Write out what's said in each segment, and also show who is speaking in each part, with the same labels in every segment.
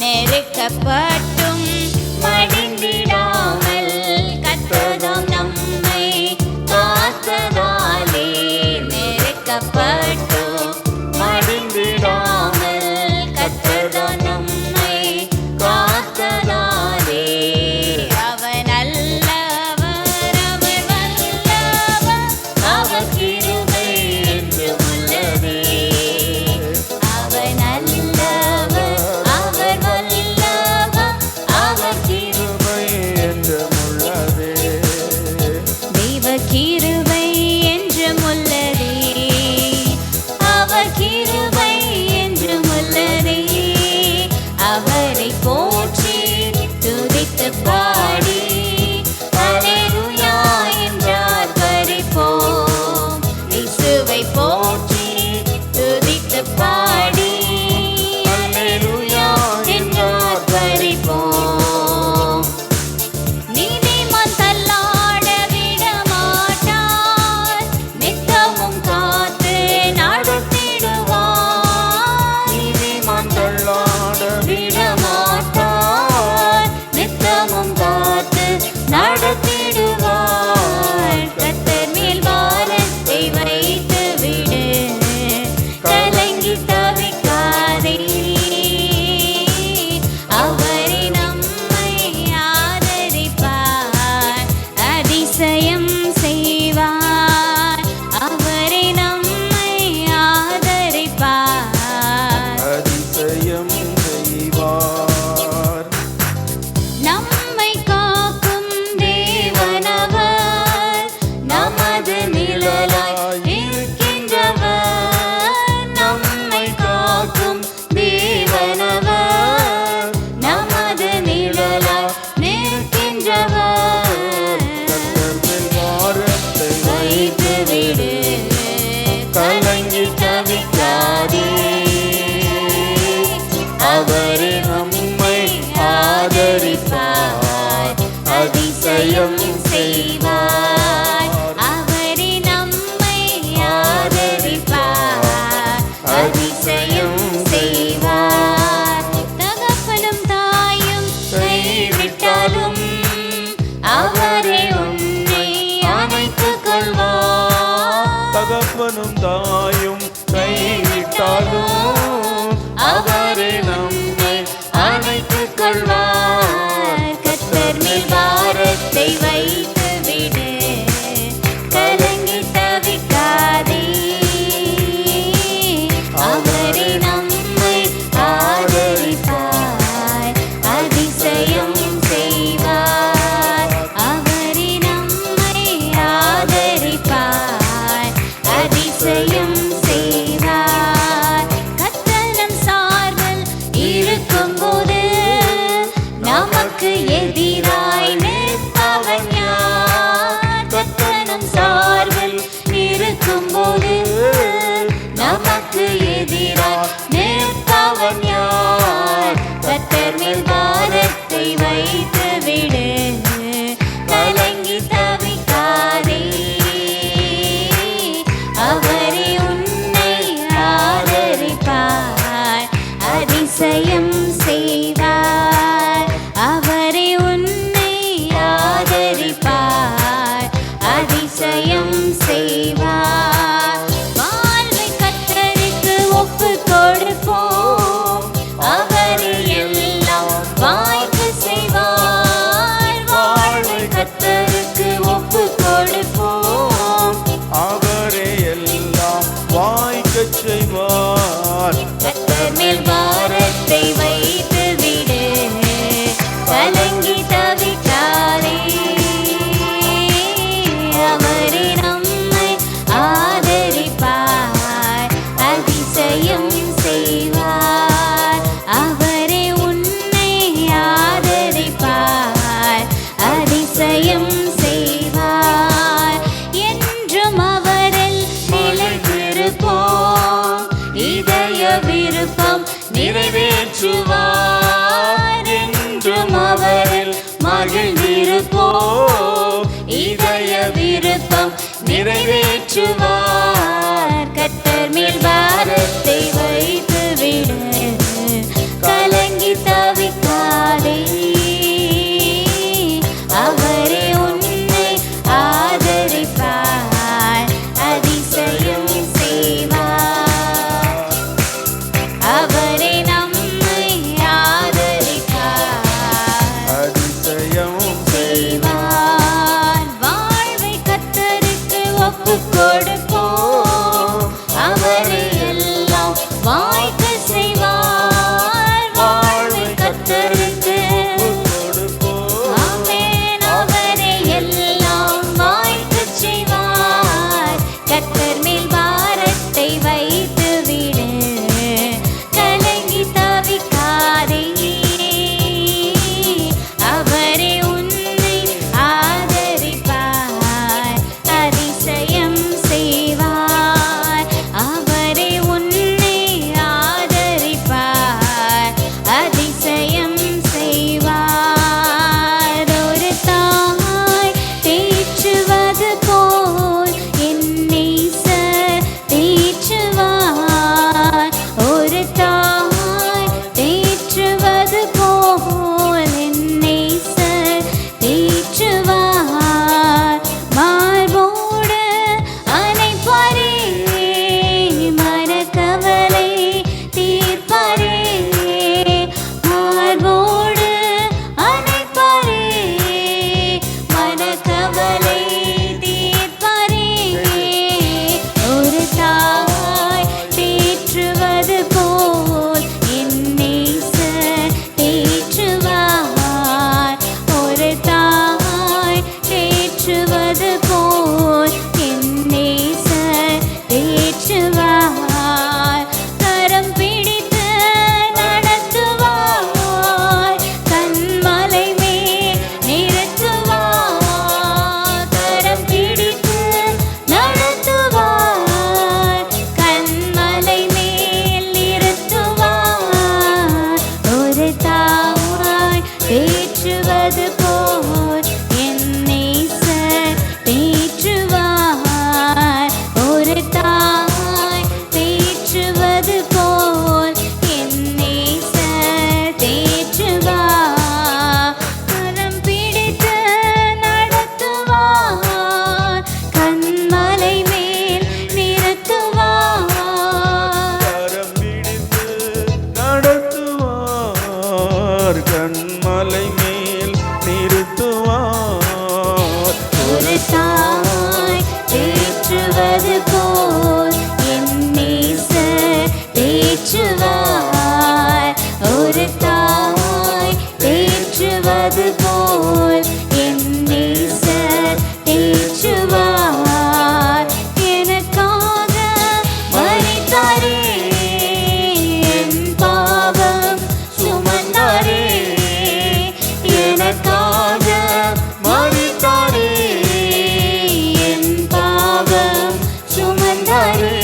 Speaker 1: நெருக்கப்பட்டும் மடிந்திடாமல் கர்த்தர்தாம் நம்மை காத்ததாலே நெருக்கப்பட்டும் மடிந்திடாமல் கர்த்தர்தாம் நம்மை காத்ததாலே அவர் நல்லவர் அவர் வல்லவர் அவர் கிருபை என்றும் உள்ளதே அவர் நல்லவர் அவர் வல்லவர் அவர் கிருபை
Speaker 2: என்றும் உள்ளதே
Speaker 1: தெய்வ கிருபை என்றும் உள்ளதே அவர் கிருபை என்றும் உள்ளதே அவரை போற்றி துதித்து பாடி அல்லேலூயா என்றார் பரிபோம் இயேசுவை போற்றி துதித்து பாடி அல்லேலூயா என்றார் பரிபோம் நீதிமான் தள்ளாட விடமாட்டார் நித்தமும் காத்து நடத்திடுவார்
Speaker 2: நீதிமான் தள்ளாட
Speaker 1: விடமாட்டார் நித்தமும் காத்து நடத்திடுவார் கர்த்தர் மேல் பாரத்தை வைத்து விடு கலங்கி தவிக்காதே அவரே நம்மை ஆதரிப்பார் அதிசயம் செய்வார் அவரே நம்மை ஆதரிப்பார்
Speaker 2: அதிசயம் செய்வார்
Speaker 1: நம்மை காக்கும் தேவனவர் நமது நிழலாய் இருக்கின்றவர் நம்மை காக்கும் தேவனவர் நமது நிழலாய் நிற்கின்றவர்
Speaker 2: கர்த்தர் வாரத்தை
Speaker 1: வைத்து விடு கலங்கி தவிக்காதே
Speaker 2: அவரே நம்மை ஆதரிப்பார்
Speaker 1: அதிசயம் செய்வார் அவரே நம்மை ஆதரிப்பார் அதிசயம் செய்வார் தகப்பனும் தாயும் கைவிட்டாலும் அவரே உன்னை அணைத்துக் கொள்வார்
Speaker 2: தகப்பனும் தாயும் கைவிட்டாலும்
Speaker 1: அவரே நம்மை அணைத்துக் கொள்வார் கர்த்தர் மேல் பாரத்தை வைத்து விடு கலங்கி தவிக்காதே அவரே நம்மை ஆதரிப்பார் அதிசயம் செய்வார் அவரே நம்மை ஆதரிப்பார் அதிசயம் செய்வார் கர்த்தர் சார்பில் இருக்கும்போது நமக்கு எதிராய் நிற்பவன் யார் கர்த்தர் சார்பில் இருக்கும்போது நமக்கு எதிராய் நிற்பவன் யார் கர்த்தர் மேல் பாரத்தை வைத்து விடு கலங்கி தவிக்காதே அவரே உன்னை ஆதரிப்பார் அதிசயம் செய்வார் அவரே உன்னை ஆதரிப்பார் அதிசயம் செய்வார் வாழ்வை கர்த்தருக்கு ஒப்புக் கொடுப்போம் அவரே எல்லாம் வாய்க்க செய்வார் வாழ்வை கர்த்தருக்கு ஒப்புக் கொடுப்போம்
Speaker 2: அவரே எல்லாம் வாய்க்கச் செய்வார்
Speaker 1: கர்த்தர் மேல் பாரத்தை வைத்து விடு கலங்கி தவிக்காதே அவரே நம்மை ஆதரிப்பார் அதிசயம் செய்வார் அவரே உன்னை ஆதரிப்பார் அதிசயம் செய்வார் என்றும் அவரில் நிலைத்திருப்போம் இதய விருப்பம் நிறைவேற்றுவார் என்றும் அவரில் மகிழ்ந்திருப்போம் இதய விருப்பம் நிறைவேற்றுவார் கர்த்தர் மேல் பாரத்தை வைத்து விடு கலங்கி தவிக்காதே
Speaker 2: அவர் கண்மலை மேல் நிறுத்துவார்.
Speaker 1: ஒரு தாய் தேற்றுவது போல் என் நேசர் தேற்றுவார். ஒரு தாய் தேற்றுவது போல் என் நேசர் தேற்றுவார். எனக்காக மரித்தாரே, என் பாவம் சுமந்தாரே. எனக்காக மரித்தாரே, என் பாவம் சுமந்தாரே.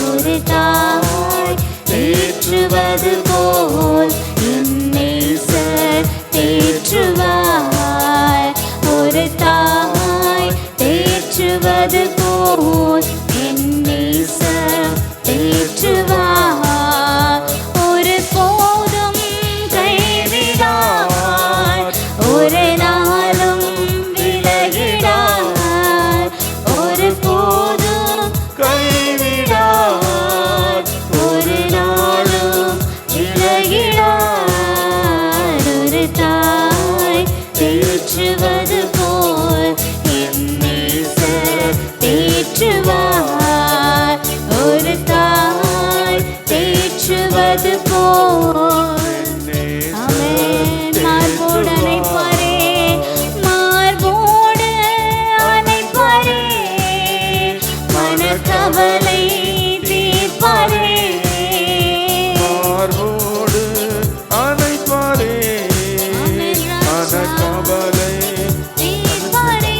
Speaker 1: ஒரு தாய் தேற்றுவது போல் என் நேசர் தேற்றுவார். ஒரு தாய் தேற்றுவது போல் என் நேசர் தேற்றுவார். ஒரு போதும் கைவிடார், ஒரு நாளும் விலகிடார். ஒரு போதும்
Speaker 2: கைவிடார்,
Speaker 1: ஒரு நாளும் விலகிடார். ஒரு தாய் தேற்றுவது போல் என் நேசர் தேற்றுவார். ஒரு தாய் தேற்றுவது போல். ஆமென். மார்போடு அணைப்பாரே, மார்போடு அணைப்பாரே. மனக்கவலை தீர்ப்பாரே.
Speaker 2: மார்போடு அணைப்பாரே,
Speaker 1: ஆமென் ராஜா.
Speaker 2: மனக்கவலை
Speaker 1: தீர்ப்பாரே.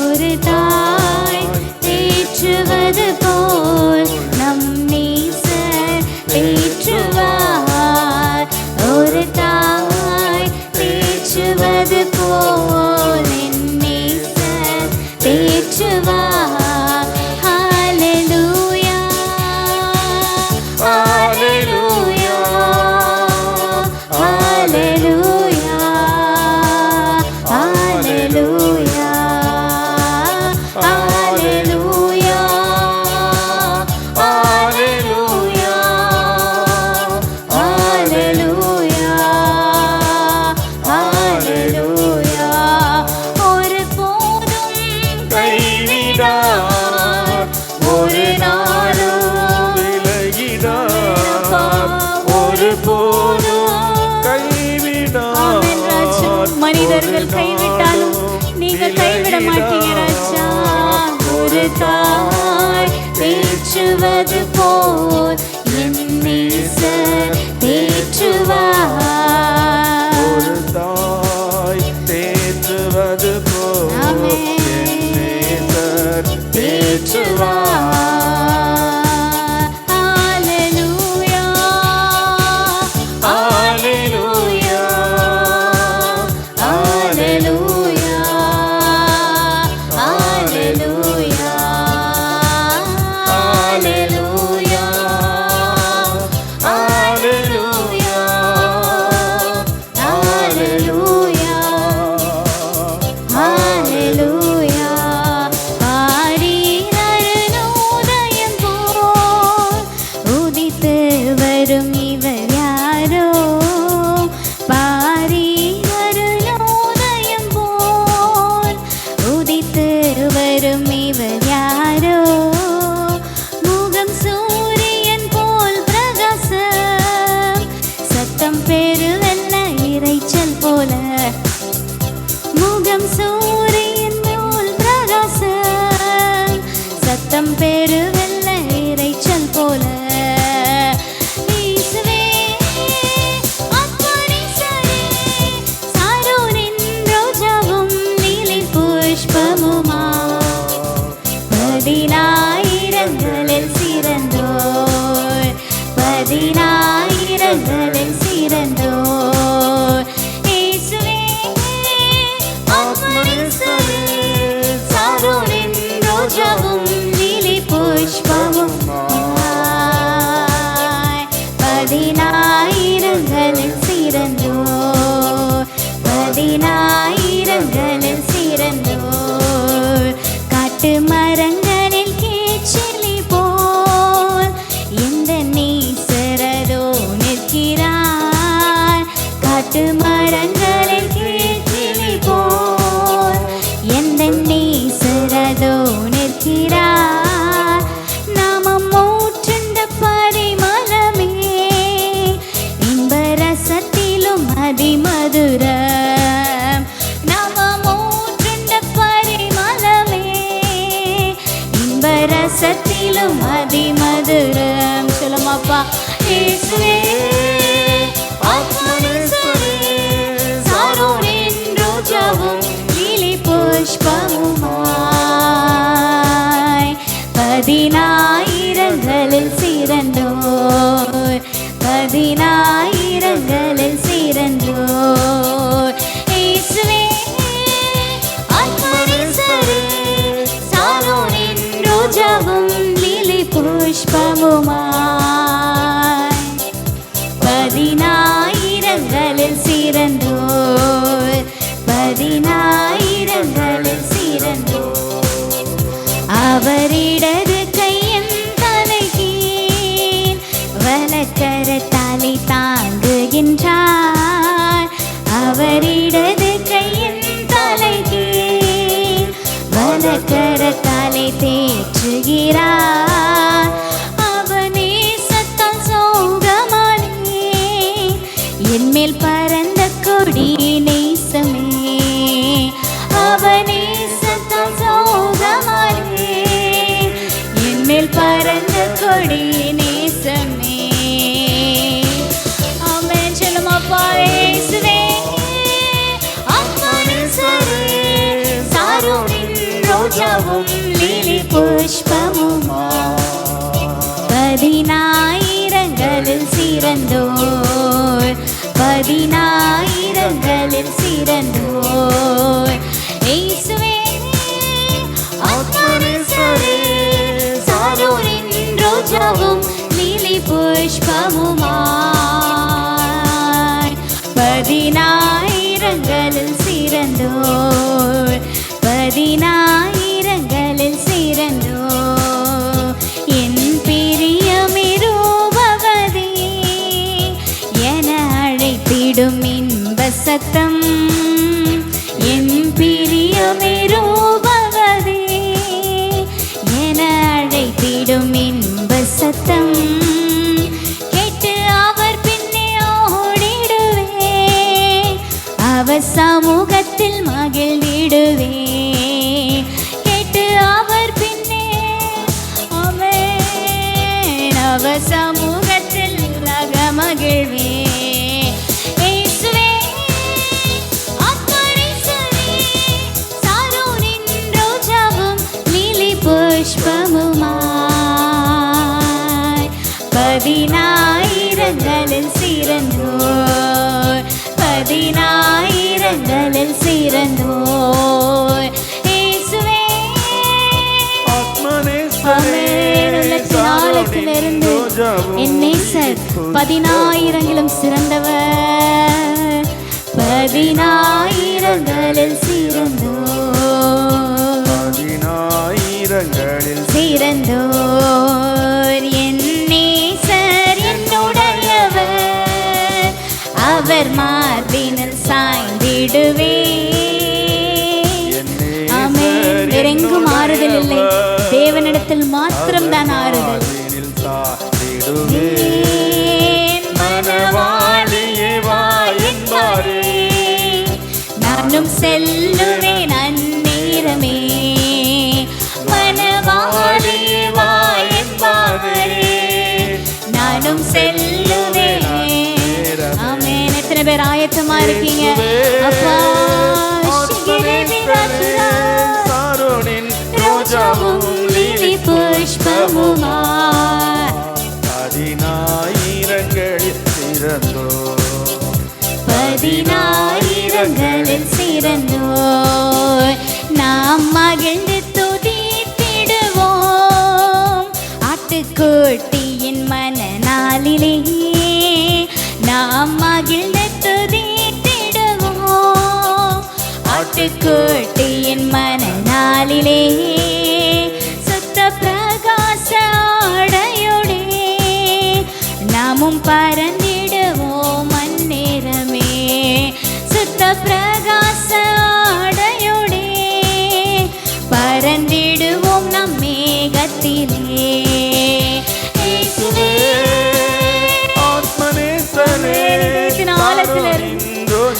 Speaker 1: ஒரு தாய் தேற்றுவது போல் நம் நேசர் தேற்றுவார். ஒரு தாய் தேற்றுவது போல் என் நேசர் தேற்றுவார். ஹல்லேலூயா, ஹல்லேலூயா, ஹல்லேலூயா, ஹல்லேலூயா, ஹல்லேலூயா, ஹல்லேலூயா, ஹல்லேலூயா, ஹல்லேலூயா. ஒரு போதும்
Speaker 2: கைவிடார், ஒரு நாளும் விலகிடார். ஒரு போதும் கைவிடார்.
Speaker 1: ஆமென் ராஜா. மனிதர்கள் கைவிட்டாலும் நீங்க கைவிட மாட்டீங்க ராஜா. ஒரு தாய் தேற்றுவது போல் என் நேசர் தேற்றுவார்.
Speaker 2: ஒரு தாய் தேற்றுவது போல்
Speaker 1: ஆமென்.
Speaker 2: என் நேசர் தேற்றுவார்.
Speaker 1: ஹல்லேலூயா,
Speaker 2: ஹல்லேலூயா,
Speaker 1: ஹல்லேலூயா, ஹல்லேலூயா, ஹல்லேலூயா, ஹல்லேலூயா, ஹல்லேலூயா, ஹல்லேலூயா. பாரீர் அருணோதயம் போல் உதித்து வரும் இவர் யாரோ. பாரீர் அருணோதயம் போல் உதித்து வரும் இவர் யாரோ. முகம் சூரியன் போல் பிரகாசம், சத்தம் பெருவெல்ல இரைச்சல் போல. முகம் சூரியன் போல் பிரகாசம், சத்தம் பெருவெல்ல இரைச்சல் போல. இயேசுவே, அத்புதீசரே, சாரோனின் ரோஜாவும் நீலி புஷ்பமுமா. பதினாயிரங்களில் சிறந்தோர், பதினாயிரங்களில் சிறந்தோர். இயேசுவே, அத்புதீசரே, சாரோனின் ரோஜாவும் நீலி புஷ்பமும். பதினாயிரங்களில் சிறந்தோர், பதினாயிரங்களில் சிறந்தோர். காட்டு மரங்களில் கேச்சிலி போல் எந்த நீசரதோ நிற்கிறார். காட்டு மரங்களில் கீழ்கிளி போல் எந்த நேசரதோ நிற்கிறார். நாமம் ஊற்றுண்ட பரிமளமே இன்ப ரசத்திலும் அதிமதுரம். நாமம் ஊற்றுண்ட பரிமளமே இன்ப ரசத்திலும் அதிமதுரம். சொல்லுமாப்பா. இயேசுவே ஆத்மநேசரே, சாரோனின் ரோஜாவும் லீலி புஷ்பமுமாய் 10,000ங்களில் சிறந்தோர், 10,000ங்களில் சிறந்தோர். இயேசுவே ஆத்மநேசரே, சாரோனின் ரோஜாவும் லீலி புஷ்பமுமாய் 10,000ங்களில் சிறந்தோர், 10,000ங்களில் சிறந்தோர். அவரிடது கையின் தலைகீழ் வலக்கரத்தாலே தாங்குகின்றார். அவரிடது கையின் தலைகீழ் வலக்கரத்தாலே தேற்றுகிறார். அவனே சத்தம் சோகமானே என்மேல் பறந்த கொடி நேசமே. அவனே சத்தம் சோகமானே என்மேல் பறந்த கொடி நேசமே. ஆமென். சொல்லுமாப்பா. இயேசுவே ஆத்மநேசரே, சாரோனின் ரோஜாவும் லீலி புஷ்பமுமாய் 10,000ங்களில் சிறந்தோர், 10,000ங்களில் சிறந்தோர். இயேசுவே ஆத்மநேசரே, சாரோனின் ரோஜாவும் லீலி புஷ்பமுமாய் 10,000ங்களில் சிறந்தோர், 10,000ங்களில் சிறந்தோர். என் பிரியமிருபவதே என அழைத்திடும் இன்ப சத்தம். என் பிரியமிருபவதே என அழைத்திடும் இன்ப சத்தம். கேட்டு அவர் பின்னே ஓடிடுவே, அவர் சமூகத்தில் மகிழ்ந்திடுவே. கேட்டு அவர் பின்னே, ஆமென், அவர் சமூகத்தில் உலக மகிழ்வே. இயேசுவே ஆத்மநேசரே, சாரோனின் ரோஜாவும் லீலி புஷ்பமுமாய் 10,000ங்களில் சிறந்தோர், 10,000ங்களில் சிறந்தோர். இயேசுவே ஆத்மநேசரே, என் நேசர் 10,000ங்களும் சிறந்தவர், 10,000ங்களில் சிறந்தோர்,
Speaker 2: 10,000ங்களில்
Speaker 1: சிறந்தோர். என் நேசர் என்னுடையவர், அவர் மார்பினில் சாய்ந்திடுவே. ஆமென். வேறெங்கும் ஆறுதல் இல்லை, தேவனிடத்தில் மாத்திரம்தான் ஆறுதல். மனவாளியே வா என்பாரே, நானும் செல்லுவேன் அந்நேரமே. மனவாளியே வா என்பாரே, நானும் செல்லுவேன். ஆமென். எத்தனை பேர் ஆயத்தமா இருக்கீங்க? அப்பா
Speaker 2: சாரோனின்
Speaker 1: ரோஜாவும் லீலி புஷ்பமுமாய்
Speaker 2: 10,000ங்களில் சிறந்தோர்,
Speaker 1: 10,000ங்களில் சிறந்தோர். நாம் மகிழ்ந்து துதித்திடுவோம் ஆட்டுக்குட்டியின் மனநாளிலே. நாம் மகிழ்ந்து துதித்திடுவோம் ஆட்டுக்குட்டியின் மனநாளிலே. சுத்த பிரகாச ஆடையோடே நாமும் பறந்திடுவோம் அந்நேரமே.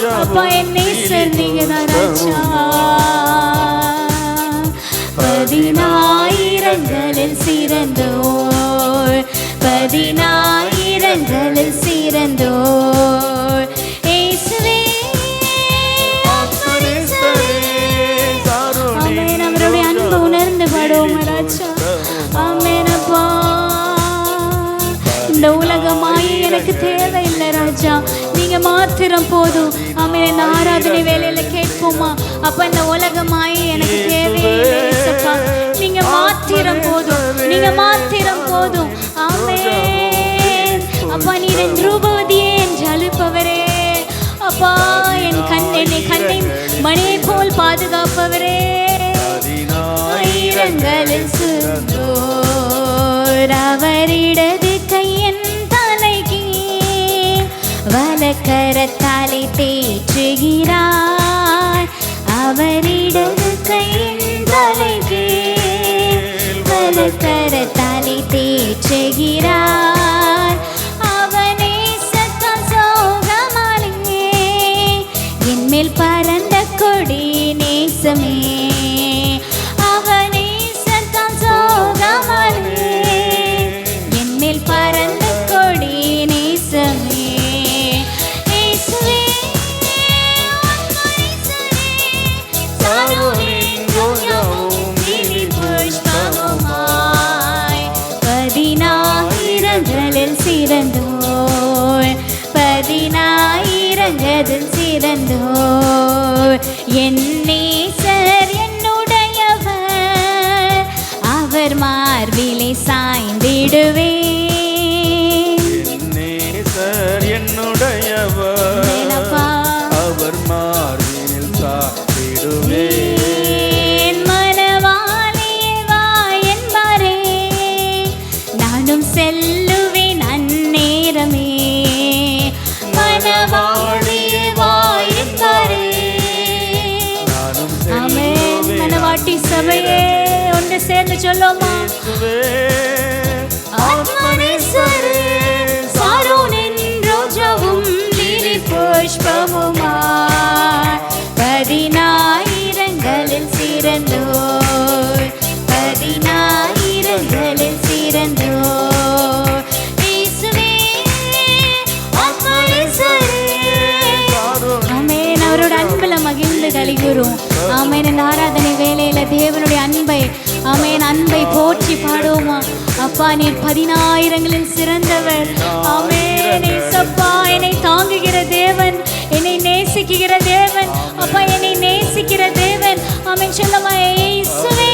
Speaker 1: அப்பா என் நேசர் நீங்க தான் ராஜா. 10,000ங்களில் சிறந்தோர், 10,000ங்களில் சிறந்தோர் இயேசுவே. ஆமென். அவருடைய அன்பு உணர்ந்து பாடுவோம் ராஜா. ஆமென் அப்பா. இந்த உலகமாய் எனக்கு தேவையில்லை ராஜா, நீங்க மாத்திரம் போதும். ஆமென். இந்த ஆராதனை வேலையில கேட்போமா அப்ப இந்த உலகமாய் எனக்கு தேவையில்லை இயேசுப்பா, நீங்க மாத்திரம் போதும், நீங்க மாத்திரம் போதும். ஆமென் அப்பா. நீர் என் ரூபவதியே என்று அழுப்பவரே அப்பா, என் என்னை கண்ணை மணியை போல் பாதுகாப்பவரே. 10,000ங்களில் சிறந்தோர், அவரிடது கையின் தலைக்கு வலக்கரத்தாலே தேற்றுகிறார். அவரிடது கையின் தலைக்கு வலக்கரத்தாலே தேற்றுகிறார். அவனே சத்தம் சோகமாலே என் மேல் பறந்த கொடி நேசமே. அவனே சத்தம் சோகமாலே என் மேல் பறந்த கொடி நேசமே. இயேசுவே சாரோனின் ரோஜாவும் லிலி புஷ்பமுமாய் 10,000ங்களில் சிறந்தோர், 10,000ங்களில் சிறந்தோர். என் நேசர் என்னுடையவர், அவர் மார்பிலே சாய்ந்திடுவேன்.
Speaker 2: என் நேசர் என்னுடையவர், அவர் மார்பினில் சாய்ந்திடுவேன்.
Speaker 1: மனவாளியே வா என்பாரே, நானும் செல்லுவேன் அந்நேரமே. மனவாளியே வா என்பாரே. ஆமென். மனவாட்டி சபையே ஒன்று சேர்ந்து சொல்லுமா. ஆத்மநேசரே சாரோனின் ரோஜாவும் லிலி புஷ்பமுமாய் 10,000ங்களில் சிறந்தோர், 10,000ங்களில் சிறந்தோர் இயேசுவே. ஆத்மநேசரே. ஆமென். அவரோட அன்புல மகிழ்ந்து கலிகுறோம். ஆமென். இந்த ஆராதனை வேலையில தேவனுடைய அன்பை, ஆமென், அன்பை போற்றி பாடுவோமா. அப்பா நீர் 10,000ங்களில் சிறந்தவர். ஆமென். இயேசப்பா என்னை தாங்குகிற தேவன், என்னை நேசிக்கிற தேவன், அப்பா என்னை நேசிக்கிற தேவன். ஆமென் சொல்லுமா. இயேசுவே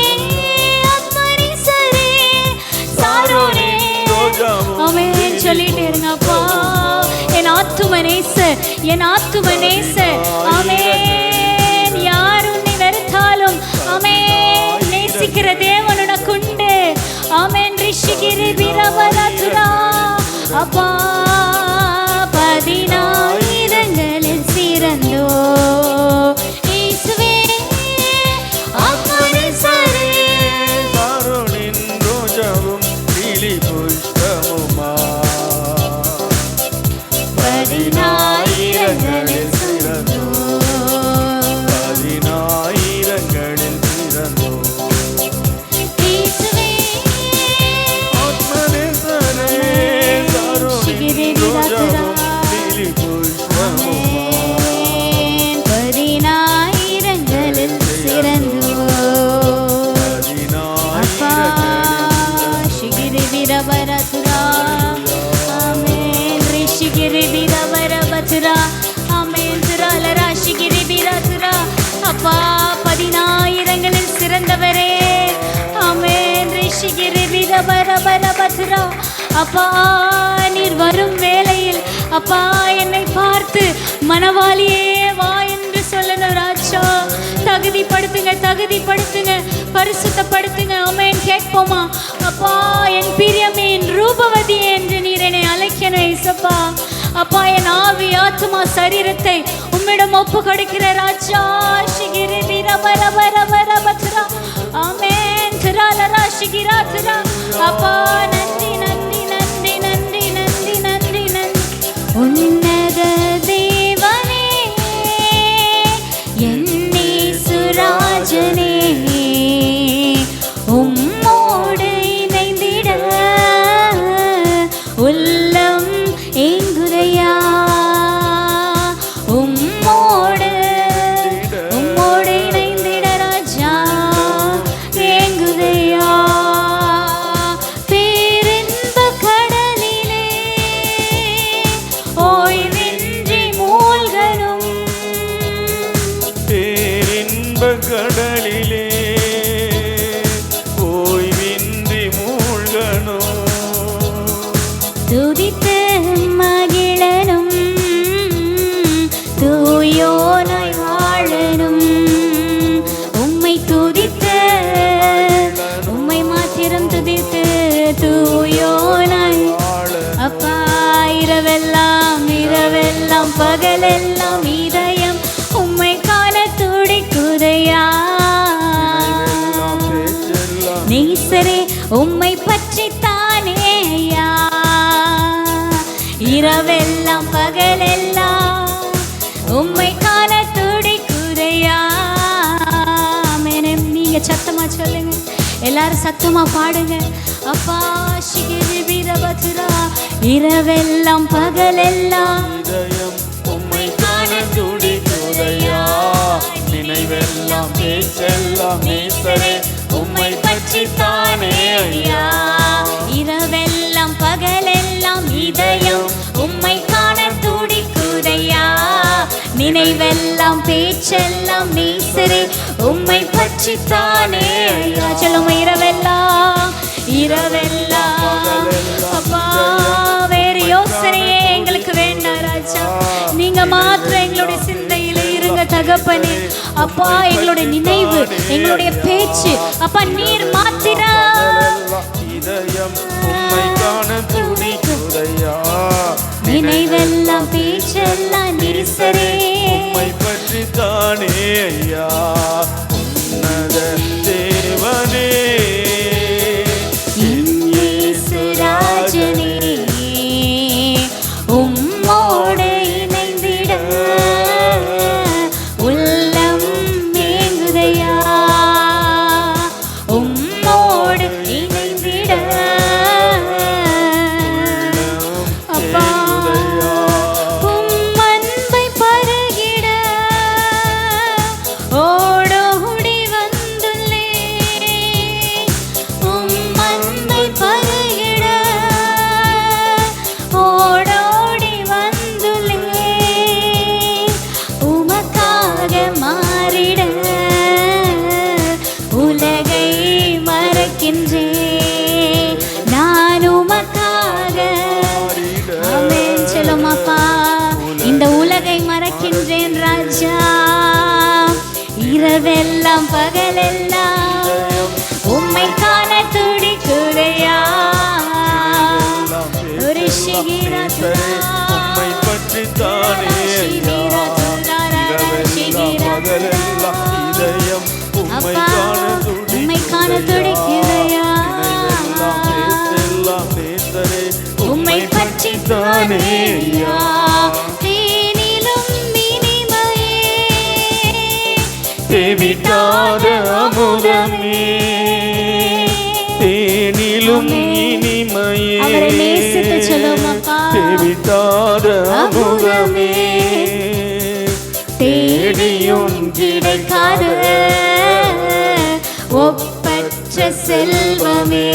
Speaker 1: ஆத்மநேசரே சாரோனே. ஆமென் சொல்லிட்டே இருங்க அப்பா. என் ஆத்துமநேசர், என் ஆத்துமநேசர். ஆமென். யார் உன்னை வெறுத்தாலும் ஆமென் நேசிக்கிற தேவன் உனக்குண்டு. ஆமென். ரிஷிகிரி பிரபலதுரா அப்பா 10,000ங்களில் சிறந்தோ இயேசுவே. ஆத்மநேசரே
Speaker 2: சாரோனின் ரோஜாவும் லிலி புஷ்பமுமாய்
Speaker 1: 10,000ங்களில் சிறந்தோ.
Speaker 2: 10,000ங்களில் சிறந்தோ
Speaker 1: இயேசுவே.
Speaker 2: ஆத்மநேசரே சாரோனின் ரோஜாவும் லிலி புஷ்பமுமாய்
Speaker 1: 10,000ங்களில் சிறந்தோ அப்பா. ஷிகிரி வீரபரதுரா. ஆமென். ரிஷிகிரி வீரபரபதுரா. ஆமென். துராலரா ஷிகிரி வீரதுரா. அப்பா 10,000ங்களில் சிறந்தவரே. ஆமென். ரிஷிகிரி வீரபரபரபதுரா. அப்பா நீர் வரும் வேளையில் அப்பா என்னை பார்த்து மனவாளியே வா என்று சொல்லணும் ராஜா. தகுதிப்படுத்துங்க, தகுதிப்படுத்துங்க, பரிசுத்தப்படுத்துங்க. ஆமென். கேட்போமா. அப்பா என் பிரியமே, என் ரூபவதியே என்று நீர் என்னை அழைக்கணும் இயேசப்பா. அப்பா என் ஆவி ஆத்துமா சரீரத்தை உம்மிடம் ஒப்பு கொடுக்கிற ராஜா. ஷிகிரி வீரபரபரபரபதுரா. ஆமென். துராலரா ஷிகிரா துரா. அப்பா நன்றி நன்றி நன்றி நன்றி நன்றி நன்றி நன்றி. உன்னத தேவனே இரவெல்லாம் பகலெல்லாம் இதயம் உம்மை காண துடிக்குதையா. நேசரே உம்மை பற்றி தானே ஐயா. இரவெல்லாம் பகலெல்லாம் உம்மை காண துடிக்குதையா. நீங்க சத்தமா சொல்லுங்க, எல்லாரும் சத்தமா பாடுங்க. அப்பா சிகிரி வீரபத்ரா இரவெல்லாம் பகலெல்லாம்
Speaker 2: இதயம் உம்மை காண துடிக்குதையா. நினைவெல்லாம் பேச்செல்லாம் நேசரே உம்மை பற்றி தானே ஐயா.
Speaker 1: இரவெல்லாம் பகலெல்லாம் இதயம் உம்மை காண துடிக்குதையா. நினைவெல்லாம் பேச்செல்லாம் நேசரே உம்மை பற்றி தானே ஐயா. சொல்லுங்க, இரவெல்லாம் இரவெல்லாம். அப்பா வேறு யோசனையே எங்களுக்கு வேண்டாம் ராஜா, நீங்க மாத்திரம் எங்களுடைய சிந்தையில இருங்க தகப்பனே. அப்பா எங்களுடைய நினைவு எங்களுடைய பேச்சு அப்பா நீர் மாத்திரம்.
Speaker 2: இதயம் உம்மை காண துடிக்குதையா.
Speaker 1: நினைவெல்லாம் பேச்செல்லாம் நேசரே
Speaker 2: உம்மை பற்றி தானே ஐயா. உன்னத தேவனே என் இயேசு ராஜனே,
Speaker 1: உம்மோடு இணைந்திட உள்ளம் ஏங்குதையா. உம்மோடு இணைந்திட அப்பா உம் அன்பை பருகிட ஓடோடி வந்துள்ளேன். உம் அன்பை பருகிட ஓடோடி வந்துள்ளேன். உமக்காக மாறிட உலகை மறக்கின்றேன். நான் உமக்காக ஆமென் சொல்லுமாப்பா. இந்த உலகை மறக்கின்றேன் ராஜா. இரவெல்லாம் பகலெல்லாம் உம்மை காண துடிக்குதையா. ஒரு
Speaker 2: உம்மை பற்றி தானே ஐயா. இரவெல்லாம் பகலெல்லாம் இதயம் உம்மை காண துடிக்குதையா. நினைவெல்லாம் பேச்செல்லாம் நேசரே
Speaker 1: உம்மை பற்றி தானே ஐயா. தேனிலும் இனிமையே
Speaker 2: தேவிட்டாத அமுதமே, தேனிலும் இனிமையே
Speaker 1: அவரை நேசித்து சொல்லுமாப்பா.
Speaker 2: தேவிட்டாத அமுதமே,
Speaker 1: தேடியும் கிடைக்காத ஒப்பற்ற செல்வமே.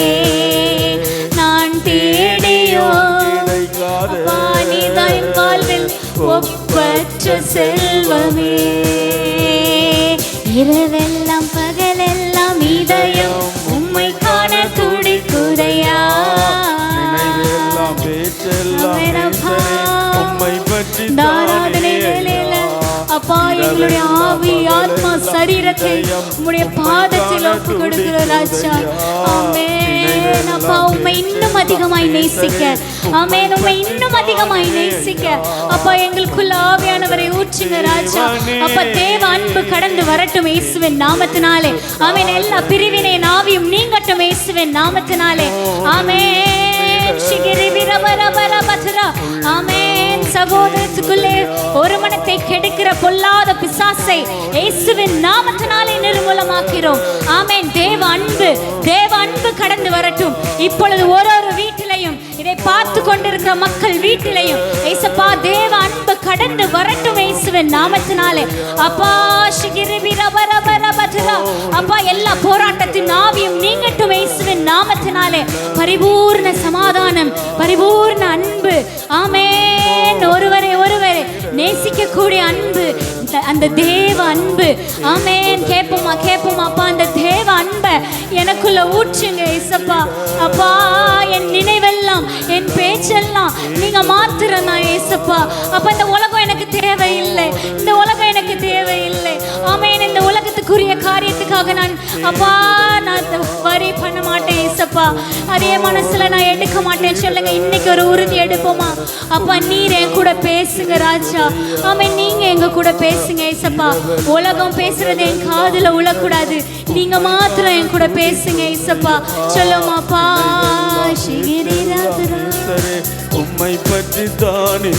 Speaker 1: நான் தேடியோ அப்பா நீதான் என் வாழ்வில் ஒப்பற்ற செல்வமே. இரவெல்லாம் பகலெல்லாம் இதயம் உம்மை காண துடிக்குதையா.
Speaker 2: நினைவெல்லாம் பேச்செல்லாம் நேசரே உம்மை பற்றி
Speaker 1: ஆராதனை வேளையில அப்பா எங்களுடைய ஆவி ஆத்மா சரீரத்தை உம்முடைய பாதத்தில் ஒப்பு கொடுக்கிற ராஜா. ஆமென் அப்பா உம்மை இன்னும் அதிகமாய் நேசிக்க, ஆமென் உம்மை இன்னும் அதிகமாய் நேசிக்க அப்பா எங்களுக்குள்ள ஆவியானவரை ஊற்றுங்க ராஜா. அப்பா தேவ அன்பு கடந்து வரட்டும் இயேசுவின் நாமத்தினாலே. ஆமென் எல்லா பிரிவினையின் ஆவியும் நீங்கட்டும் இயேசுவின் நாமத்தினாலே. ஆமென் சிகிரி வீரபரபரபத்ரா. ஆமென் சகோதரத்துக்குள்ளே ஒரு மனத்தை கெடுக்கிற பொல்லாத பிசாசை இயேசுவின் நாமத்தினாலே நிர்மூலமாக்கிறோம். ஆமென் தேவ அன்பு கடந்து வரட்டும் இப்பொழுது ஒரு வீட்டிலையும் இதை பார்த்து கொண்டிருக்கிற மக்கள் வீட்டிலையும் ஏசப்பா தேவ அன்பு கடந்து வரட்டும் இயேசுவின் நாமத்தினாலே. அப்பா சிகிரி வீரபரபரபத்ரா. அப்பா எல்லா போராட்டத்தின் ஆவியும் நீங்கட்டும் இயேசுவின் நாமத்தினாலே. பரிபூர்ண சமாதானம், பரிபூர்ண அன்பு. ஆமென் ஒருவரை நேசிக்கக்கூடிய அன்பு, அந்த தேவ அன்பு. ஆமென் கேட்போமா அப்பா அந்த தேவ அன்பை எனக்குள்ள ஊற்றுங்க ஏசப்பா. அப்பா என் நினைவெல்லாம் என் பேச்செல்லாம் நீங்க மாத்திரம் தான் ஏசப்பா. அப்ப இந்த உலகம் எனக்கு தேவையில்லை, இந்த உலகம் எனக்கு தேவையில்லை. ஆமென் இந்த உலகத்துக்குரிய காரியத்துக்காக நான் அப்பா நான் வரி பண்ண மாட்டேன் ஏசப்பா, அதே மனசுல நான் எடுக்க மாட்டேன் சொல்லுங்க. இன்னைக்கு ஒரு உறுதி எடுப்போமா? அப்பா நீர் என் கூட பேசுங்க ராஜா. ஆமென், நீங்க எங்க கூட பேசுங்க ஏசப்பா. உலகம் பேசுறது என் காதுல உழக்கூடாது, நீங்க மாத்திரம் என் கூட பேசுங்க ஏசப்பா. சொல்லுமாப்பா.
Speaker 2: உம்மை பற்றி தானே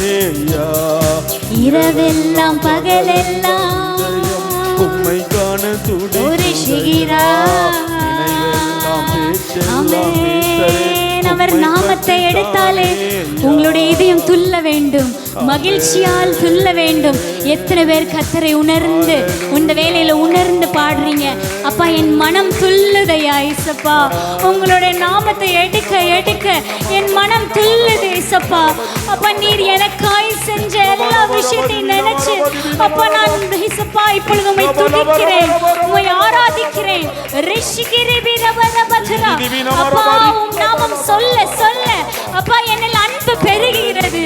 Speaker 1: இரவெல்லாம் பகலெல்லாம்
Speaker 2: உம்மை காண துடிக்கிறா.
Speaker 1: அவர் நாமத்தை எடுத்தாலே உங்களுடைய இதயம் துள்ள வேண்டும், மகிழ்ச்சியால் துள்ள வேண்டும். எத்தனை பேர் கர்த்தரை உணர்ந்து இந்த வேலையில உணர்ந்து பாடுறீங்க? அப்பா என் மனம் துள்ளுதையா இசப்பா, உங்களுடைய நாமத்தை எடுக்க எடுக்க என் மனம் துள்ளுது இசப்பா. அப்பா நீர் எனக்காய் செஞ்ச எல்லா விஷயத்தையும் நினைச்சு அப்பா நான் இசப்பா இப்பொழுது உம்மை துதிக்கிறேன், உம்மை ஆராதிக்கிறேன். அப்பா உம் நாமம் சொல்ல சொல்ல அப்பா என்னில் அன்பு பெருகிறது.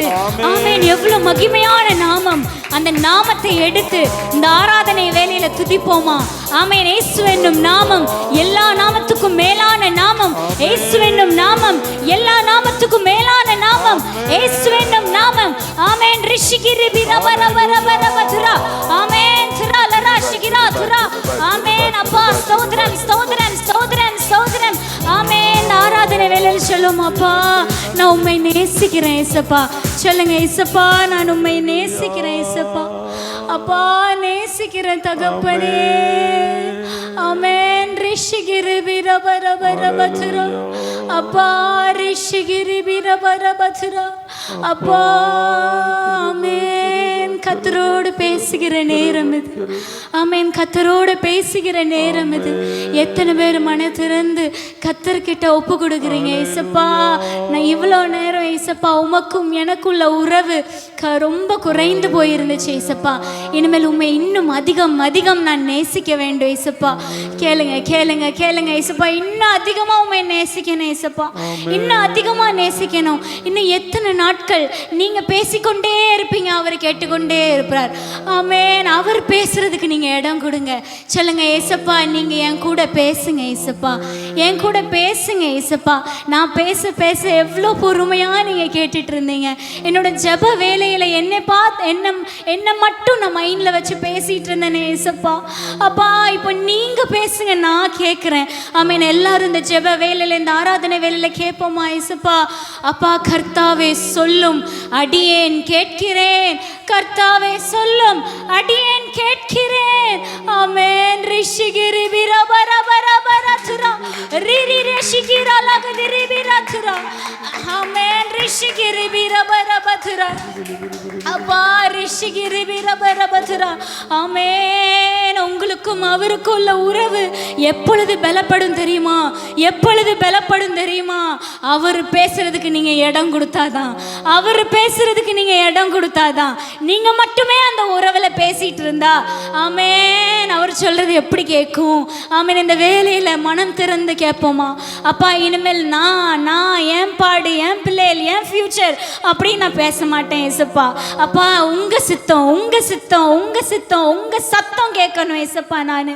Speaker 1: ஆமென், எவ்வளவு மகிமையான நாமம். அந்த நாமத்தை எடுத்து இந்த ஆராதனை வேலையில துதிப்போமா? ஆமென். இயேசு என்னும் நாமம் எல்லா நாமத்துக்கும் மேலான நாமம். இயேசு என்னும் நாமம் எல்லா நாமத்துக்கும் மேலான நாமம். இயேசு என்னும் நாமம். ஆமென். ரிஷிகிரி பிரபரபரபரபதுரா. ஆமென். திரலரா ஷிகிரா துரா. ஆமென். அப்பா ஸ்தோத்திரம் ஸ்தோத்திரம் ஸ்தோத்திரம் ஸ்தோத்திரம். ஆமென். ஆராதனை வேளையில் சொல்லுவோம், அப்பா நான் உம்மை நேசிக்கிறேன் ஏசப்பா. சொல்லுங்க, ஏசப்பா நான் உம்மை நேசிக்கிறேன் ஏசப்பா. அப்பா நேசிக்கிறேன் தகப்பனே. ஆமென். ரிஷிகிரி பிரபரபரபதுரா. அப்பா ரிஷிகிரி பிரபரபதுரா. அப்பா ஆமென். கர்த்தரோடு பேசுகிற நேரம் இது. ஆமென், கர்த்தரோடு பேசுகிற நேரம் இது. எத்தனை பேர் மன திறந்து கர்த்தர்கிட்ட ஒப்பு கொடுக்குறீங்க? ஏசப்பா நான் இவ்வளோ நேரம் ஏசப்பா உமக்கும் எனக்குள்ள உறவு ரொம்ப குறைந்து போயிருந்துச்சு ஏசப்பா. இனிமேல் உண்மை இன்னும் அதிகம் அதிகம் நான் நேசிக்க வேண்டும் ஏசப்பா. கேளுங்க கேளுங்க கேளுங்க ஏசப்பா, இன்னும் அதிகமா உண்மை நேசிக்கணும் ஏசப்பா, இன்னும் அதிகமா நேசிக்கணும். இன்னும் எத்தனை நாட்கள் நீங்க பேசிக்கொண்டே இருப்பீங்க, அவர் கேட்டுக்கொண்டே இருப்பார். ஆமென். அவர் பேசுறதுக்கு நீங்க இடம் கொடுங்க. சொல்லுங்க, ஏசப்பா நீங்க என் கூட பேசுங்க ஏசப்பா, என் கூட பேசுங்க ஏசப்பா. நான் பேச பேச எவ்வளோ பொறுமையா நீங்க கேட்டுட்டு இருந்தீங்க. என்னோட ஜெப வேலையில என்னை பார்த்து என்ன மட்டும் நான் மைண்ட்ல வச்சு பேசிட்டு இருந்தேனே ஏசப்பா. அப்பா இப்போ நீங்க பேசுங்க, நான் கேட்கிறேன். ஆமென். எல்லாரும் இந்த ஜெப வேலையில இந்த ஆராதனை வேலையில கேட்போமா ஏசப்பா? அப்பா கர்த்தாவே சொல்லும் அடியேன் கேட்கிறேன், கர்த்தாவே சொல்லும் அடியேன் கேட்கிறேன். ஆமென். ரிஷிகிரி பிரபரபரபரதுரா ரிரி ரிஷிகிரா லகதிரி பிரதுரா. ஆமென். ரிஷிகிரி பிரபரபதுரா. அப்பா ரிஷிகிரி பிரபரபதுரா. ஆமென். உங்களுக்கும் அவருக்கும் உள்ள உறவு எப்பொழுது பலப்படும் தெரியுமா? எப்பொழுது பலப்படும் தெரியுமா? அவர் பேசுறதுக்கு நீங்க இடம் கொடுத்தாதான், அவர் பேசுறதுக்கு நீங்க இடம் கொடுத்தாதான். நீங்க மட்டுமே அந்த உறவுல பேசிட்டு இருந்தா ஆமென் அவர் சொல்றது எப்படி கேட்கும்? ஆமென். இந்த வேலையில மனம் திறந்து கேட்போமா? அப்பா இனிமேல் நான் என் பாடு, என் பிள்ளைகள், என் ஃபியூச்சர் அப்படின்னு நான் பேச மாட்டேன் ஏசப்பா. அப்பா உங்க சித்தம் உங்க சித்தம் உங்க சித்தம் உங்க சத்தம் கேட்கணும் ஏசப்பா. நான்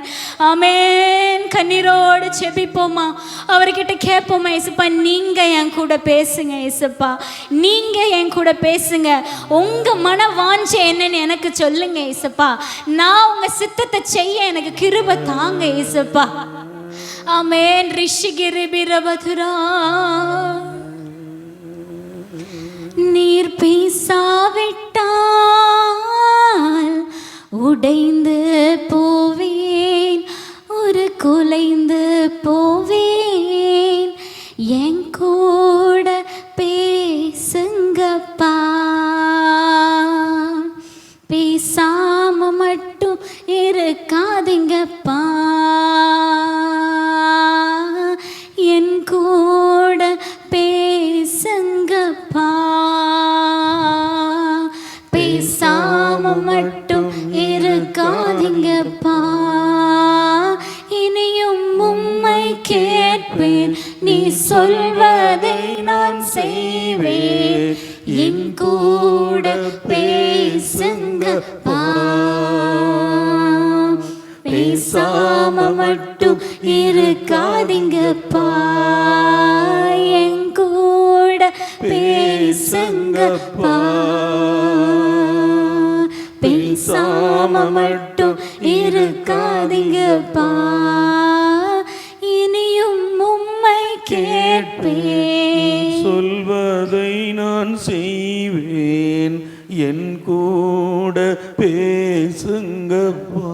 Speaker 1: ஆமென். கண்ணீரோடு செபிப்போமா? அவர்கிட்ட கேட்போமா? ஏசப்பா நீங்க என் கூட பேசுங்க ஏசப்பா, நீங்க என் கூட பேசுங்க. உங்க மன வாஞ்சை என்னன்னு எனக்கு சொல்லுங்க ஏசப்பா. நான் உங்க சித்தத்தை செய்ய எனக்கு கிருபை தாங்க ஏசப்பா. ஆமென். ரிஷிகிரி பிரபதுரா. நீர் பேசாவிட்டால் உடைந்து போவேன், ஒரு குலைந்து போவேன். என் கூட பேசுங்கப்பா, பேசாம மட்டும் இருக்காதீங்கப்பா. என் கூட பேசுங்கப்பா, பேசாம மட்டும் இருக்காதீங்கப்பா. இனியும் உம்மை கேட்பேன், நீ சொல்வதை நான் செய்வேன். என் கூட பேசுங்கப்பா, பேசாம மட்டும் இருக்காதீங்கப்பா, என் கூட பேசுங்கப்பா. பேசாம மட்டும் இருக்காதீங்கப்பா, இனியும் உம்மை கேட்பேன்.
Speaker 2: சொல்வதை நான் செய்வேன், என் கூட பேசுங்கப்பா.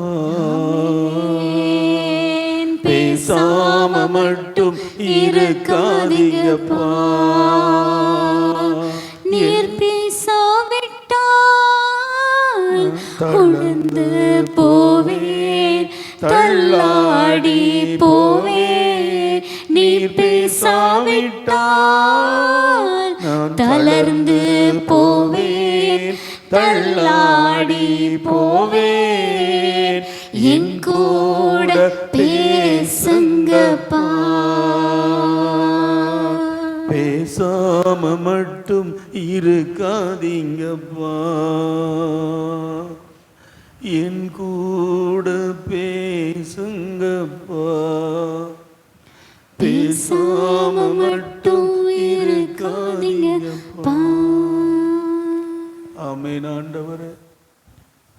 Speaker 2: பேசாம மட்டும் இருக்காதீங்கப்பா.
Speaker 1: நீர் பேசாவிட்டால் உழந்து போவேன், தள்ளாடி போவேன். நீர் பேசாவிட்டால் தளர்ந்து போவேன், தள்ளாடி போவேன். என் கூட பேசுங்கப்பா.
Speaker 2: பேசாம மட்டும் இருக்காதீங்கப்பா, என் கூட பேசுங்கப்பா. பேசாம மட்டும் இருக்காதீங்கப்பா. ஆமென். ஆண்டவரே,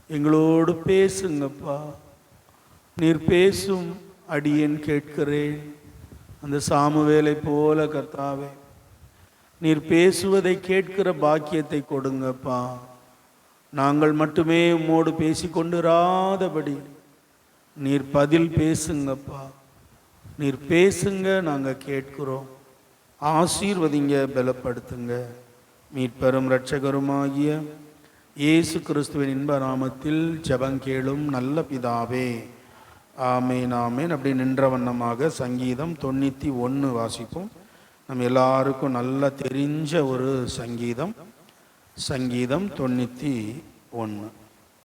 Speaker 2: எங்களோடு பேசுங்கப்பா. நீர் பேசும் அடியேன் கேட்கிறேன். அந்த சாமுவேலை போல கர்த்தாவே, நீர் பேசுவதை கேட்கிற பாக்கியத்தை கொடுங்கப்பா. நாங்கள் மட்டுமே உம்மோடு பேசிக்கொண்டிராதபடி நீர் பதில் பேசுங்கப்பா. நீர் பேசுங்க, நாங்கள் கேட்கிறோம். ஆசீர்வதிங்க, பலப்படுத்துங்க. மீட்பெரும் இரட்சகருமாகிய இயேசு கிறிஸ்துவின் இன்ப நாமத்தில் ஜெபங்கேளும் நல்ல பிதாவே. ஆமேன், ஆமேன். அப்படி நின்ற வண்ணமாக சங்கீதம் 91 வாசிப்போம். நம்ம எல்லாருக்கும் நல்லா தெரிஞ்ச ஒரு சங்கீதம். சங்கீதம் 91.